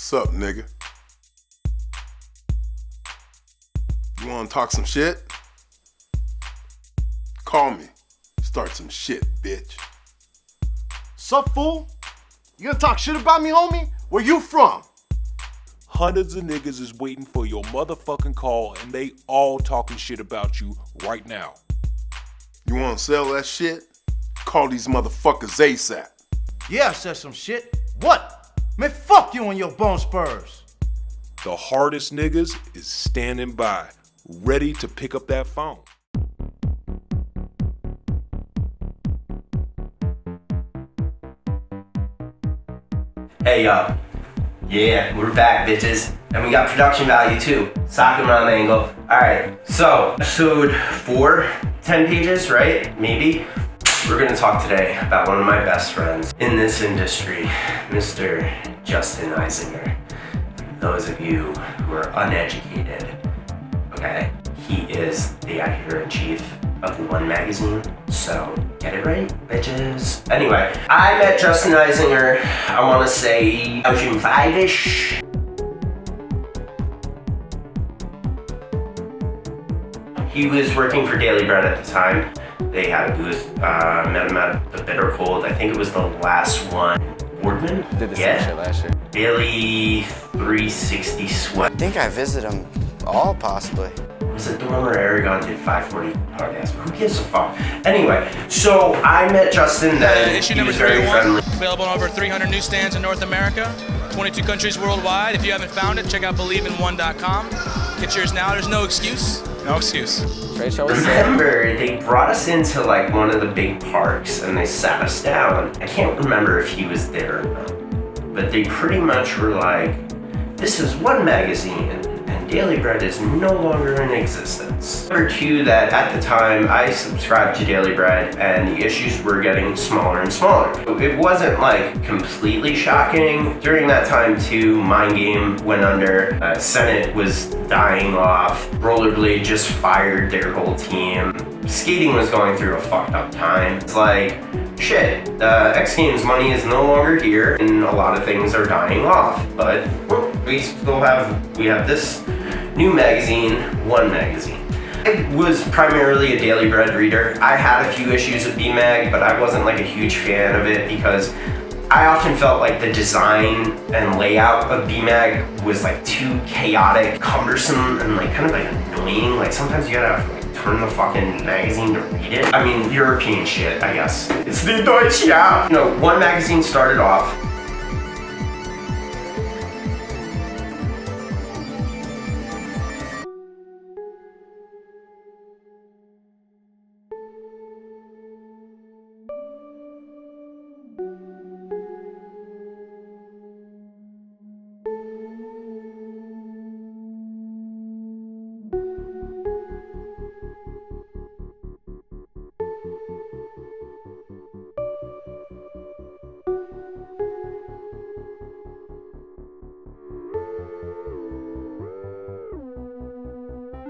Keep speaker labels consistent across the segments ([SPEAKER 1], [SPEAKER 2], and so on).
[SPEAKER 1] What's up, nigga? You wanna talk some shit? Call me. Start some shit, bitch.
[SPEAKER 2] Sup, fool? You gonna talk shit about me, homie? Where you from?
[SPEAKER 3] Hundreds of niggas is waiting for your motherfucking call, and they all talking shit about you right now.
[SPEAKER 1] You wanna sell that shit? Call these motherfuckers ASAP.
[SPEAKER 2] Yeah, I said some shit. What? Man, fuck you and your bone spurs.
[SPEAKER 3] The hardest niggas is standing by, ready to pick up that phone.
[SPEAKER 4] Hey y'all, yeah, we're back, bitches, and we got production value too. Sock around angle. Alright, so episode 4, 10 pages, right? Maybe. We're gonna talk today about one of my best friends in this industry, Mr. Justin Eisinger. Those of you who are uneducated, okay? He is the editor-in-chief of the One magazine, so get it right, bitches. Anyway, I met Justin Eisinger, I wanna say 2005-ish. He was working for Daily Bread at the time. They had a booth, met him at the Bitter Cold. I think it was the last one. Boardman?
[SPEAKER 5] Did the same shit last year.
[SPEAKER 4] Daily 360 Sweat.
[SPEAKER 5] I think I visited them all, possibly.
[SPEAKER 4] Was it the one where Aragon did 540 podcast? Who gives a fuck? Anyway, so I met Justin then.
[SPEAKER 6] Issue
[SPEAKER 4] He
[SPEAKER 6] number
[SPEAKER 4] was very
[SPEAKER 6] 31,
[SPEAKER 4] friendly.
[SPEAKER 6] available on over 300 newsstands in North America, 22 countries worldwide. If you haven't found it, check out BelieveIn1.com. Get yours now. There's no excuse. No excuse.
[SPEAKER 5] Trade show was sick.
[SPEAKER 4] Remember, they brought us into like one of the big parks and they sat us down. I can't remember if he was there or not, but they pretty much were like, this is One magazine and Daily Bread is no longer in existence. Number 2, that at the time I subscribed to Daily Bread and the issues were getting smaller and smaller. It wasn't like completely shocking. During that time too, Mind Game went under, Senate was dying off, Rollerblade just fired their whole team. Skating was going through a fucked up time. It's like, shit, X Games money is no longer here and a lot of things are dying off. But we have this new magazine, One magazine. I was primarily a Daily Bread reader. I had a few issues of BMag, but I wasn't like a huge fan of it because I often felt like the design and layout of BMag was like too chaotic, cumbersome, and like kind of like annoying. Like sometimes you gotta like turn the fucking magazine to read it. I mean, European shit, I guess. It's the Deutsch, yeah. You know, One magazine started off.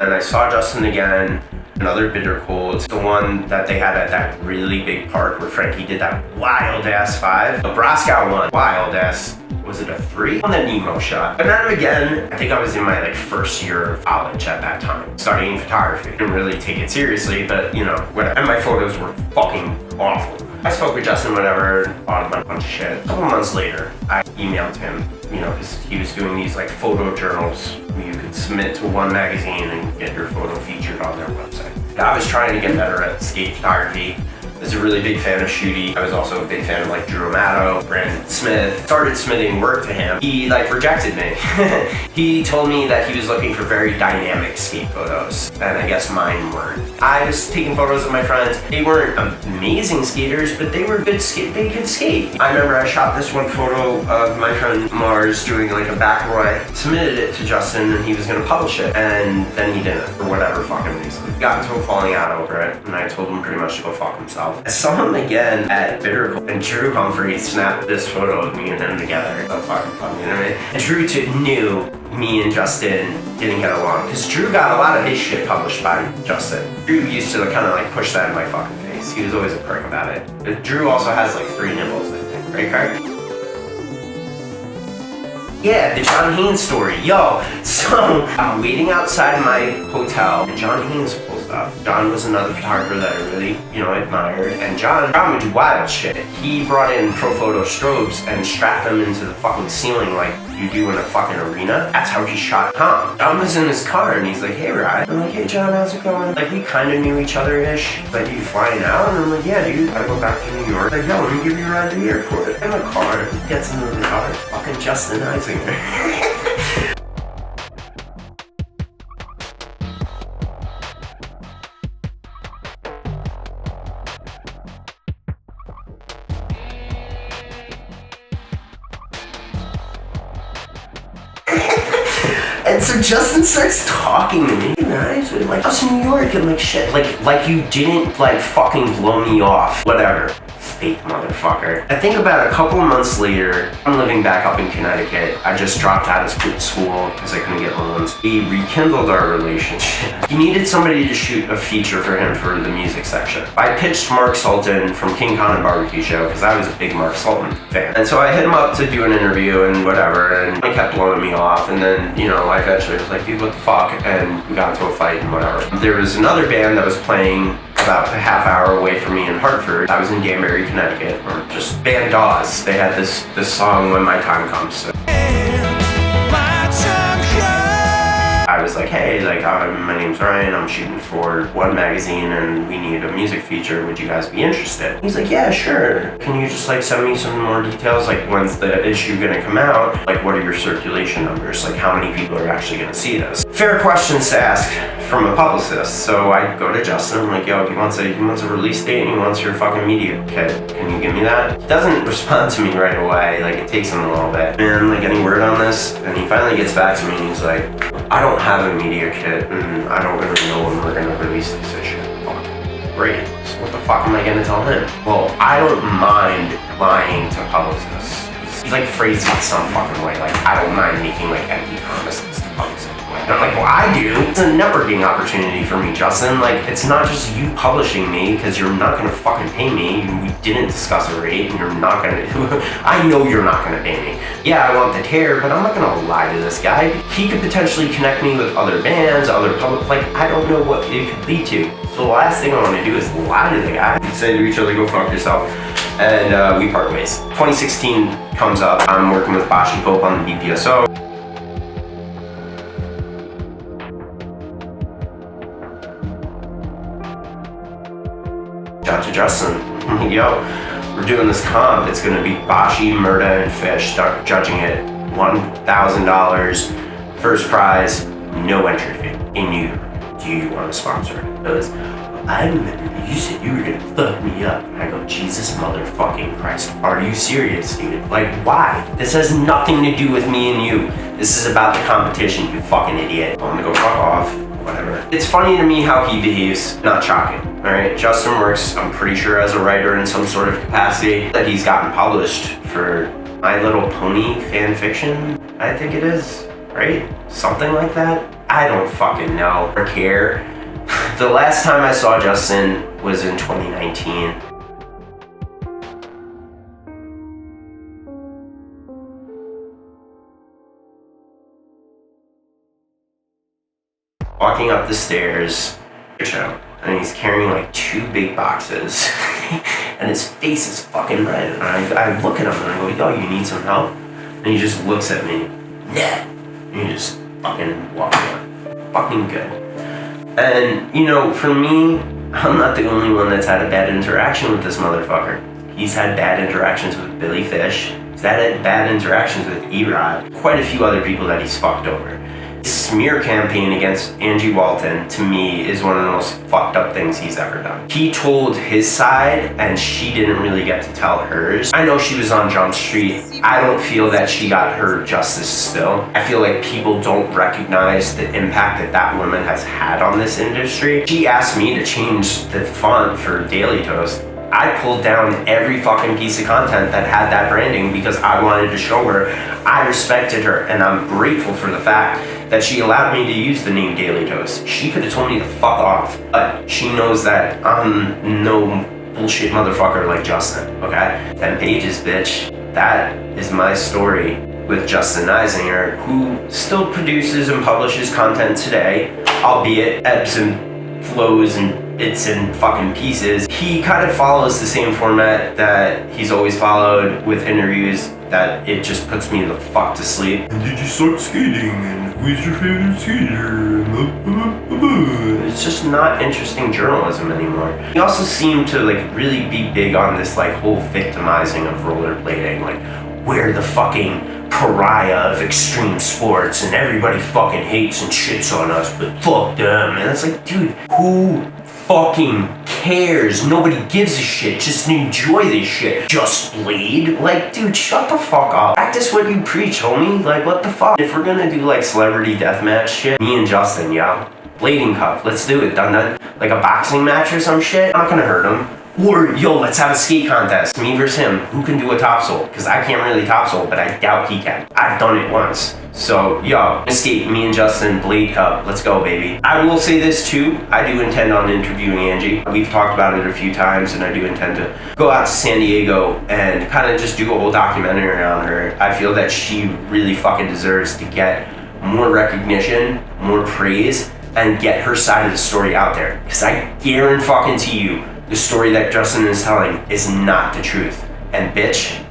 [SPEAKER 4] And I saw Justin again, another Bitter Cold, the one that they had at that really big park where Frankie did that wild ass 5. The Broscow one, wild ass, was it a 3? On the Nemo shot. I met him again, I think I was in my like first year of college at that time, studying photography. Didn't really take it seriously, but you know, whatever. And my photos were fucking awful. I spoke with Justin, whatever, bought him a bunch of shit. A couple months later, I emailed him, you know, because he was doing these like photo journals where you could submit to One magazine and get your photo featured on their website. I was trying to get better at skate photography. I was a really big fan of Shooty. I was also a big fan of like Drew Amato, Brandon Smith. Started submitting work to him. He like rejected me. He told me that he was looking for very dynamic skate photos, and I guess mine weren't. I was taking photos of my friends. They weren't amazing skaters, but they were good skate. They could skate. I remember I shot this one photo of my friend Mars doing like a back roy, submitted it to Justin, and he was gonna publish it, and then he didn't for whatever fucking reason. Got into a falling out over it, and I told him pretty much to go fuck himself. I saw him again at Bitter Cold, and Drew Humphrey snapped this photo of me and him together. So fucking funny, you know what I mean? And Drew knew me and Justin didn't get along, because Drew got a lot of his shit published by Justin. Drew used to kind of like push that in my fucking face. He was always a prick about it. But Drew also has like 3 nipples, I think, right, Craig? Yeah, the John Haynes story. Yo, so I'm waiting outside my hotel and John Haynes pulls up. John was another photographer that I really, admired. And John would do wild shit. He brought in Profoto strobes and strapped them into the fucking ceiling like you do in a fucking arena. That's how he shot Tom. John was in his car and he's like, hey Ryan. I'm like, hey John, how's it going? Like we kind of knew each other-ish. Like, you flying out? And I'm like, yeah dude, gotta go back to New York. Like, yo, let me give you a ride to the airport. In the car, he gets into the car. Fucking Justin Eisinger. And so Justin starts talking to me, guys, like, how's New York? And like, shit, like you didn't, like, fucking blow me off. Whatever. Fake motherfucker. I think about a couple of months later, I'm living back up in Connecticut. I just dropped out of school because I couldn't get loans. We rekindled our relationship. He needed somebody to shoot a feature for him for the music section. I pitched Mark Sultan from King Khan and Barbecue Show because I was a big Mark Sultan fan. And so I hit him up to do an interview and whatever, and he kept blowing me off. And then, I eventually was like, dude, what the fuck? And we got into a fight and whatever. There was another band that was playing about a half hour away from me in Hartford. I was in Danbury, Connecticut, or just Band Dawes. They had this song, When My Time Comes. I was like, hey, my name's Ryan, I'm shooting for One Magazine and we need a music feature, would you guys be interested? He's like, yeah, sure. Can you just send me some more details? Like, when's the issue gonna come out? Like, what are your circulation numbers? Like, how many people are actually gonna see this? Fair questions to ask from a publicist. So I go to Justin, I'm like, yo, he wants a release date and he wants your fucking media kit. Can you give me that? He doesn't respond to me right away, it takes him a little bit. And any word on this? And he finally gets back to me and he's like, I don't have a media kit and I don't really know when we're gonna release this issue. Great, so what the fuck am I gonna tell him? Well, I don't mind lying to publicists. He's phrased it some fucking way, I don't mind making empty promises to publicists. And I'm like, well, I do. It's a networking opportunity for me, Justin. It's not just you publishing me, because you're not gonna fucking pay me. We didn't discuss a rate, and you're not gonna, I know you're not gonna pay me. Yeah, I want the tear, but I'm not gonna lie to this guy. He could potentially connect me with other bands, other public, I don't know what it could lead to. So the last thing I wanna do is lie to the guy. We say to each other, go fuck yourself. And we part ways. 2016 comes up. I'm working with Bashi Pope on the BPSO. Shout to Justin. I'm like, yo, we're doing this comp. It's gonna be Bashi, Murda, and Fish. Start judging it. $1,000, first prize, no entry fee. In New York. Do you want to sponsor it? Because I remember you said you were gonna fuck me up. And I go, Jesus motherfucking Christ. Are you serious, dude? Why? This has nothing to do with me and you. This is about the competition, you fucking idiot. I'm gonna go fuck off. Whatever. It's funny to me how he behaves, not shocking, alright? Justin works, I'm pretty sure, as a writer in some sort of capacity. That he's gotten published for My Little Pony fan fiction, I think it is, right? Something like that? I don't fucking know or care. The last time I saw Justin was in 2019. Walking up the stairs, and he's carrying 2 big boxes, and his face is fucking red. And I look at him and I go, yo, you need some help? And he just looks at me, nah. And he just fucking walks on. Fucking good. And, for me, I'm not the only one that's had a bad interaction with this motherfucker. He's had bad interactions with Billy Fish. He's had bad interactions with E-Rod. Quite a few other people that he's fucked over. Smear campaign against Angie Walton, to me, is one of the most fucked up things he's ever done. He told his side, and she didn't really get to tell hers. I know she was on Jump Street. I don't feel that she got her justice still. I feel like people don't recognize the impact that woman has had on this industry. She asked me to change the font for Daily Toast. I pulled down every fucking piece of content that had that branding because I wanted to show her I respected her, and I'm grateful for the fact that she allowed me to use the name Daily Toast. She could have told me to fuck off, but she knows that I'm no bullshit motherfucker like Justin, okay? 10 pages, bitch. That is my story. with Justin Eisinger, who still produces and publishes content today, albeit ebbs and flows and bits and fucking pieces. He kind of follows the same format that he's always followed with interviews that it just puts me the fuck to sleep. And did you start skating? And who's your favorite skater? It's just not interesting journalism anymore. He also seemed to like really be big on this like whole victimizing of rollerblading, like we're the fucking pariah of extreme sports and everybody fucking hates and shits on us, but fuck them. And it's like, dude, who fucking cares? Nobody gives a shit. Just enjoy this shit. Just bleed. Like, dude, shut the fuck up. Practice what you preach, homie. Like, what the fuck? If we're gonna do like celebrity deathmatch shit, me and Justin, yeah. Blading cup, let's do it, done. Like a boxing match or some shit. I'm not gonna hurt him. Or, yo, let's have a skate contest. Me versus him. Who can do a topsoul? Because I can't really topsoul, but I doubt he can. I've done it once. So, yo, skate, me and Justin, Blade Cup. Let's go, baby. I will say this, too. I do intend on interviewing Angie. We've talked about it a few times, and I do intend to go out to San Diego and kind of just do a whole documentary on her. I feel that she really fucking deserves to get more recognition, more praise, and get her side of the story out there. Because I guarantee you, the story that Justin is telling is not the truth. And bitch,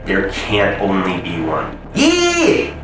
[SPEAKER 4] there can't only be one. Yeah!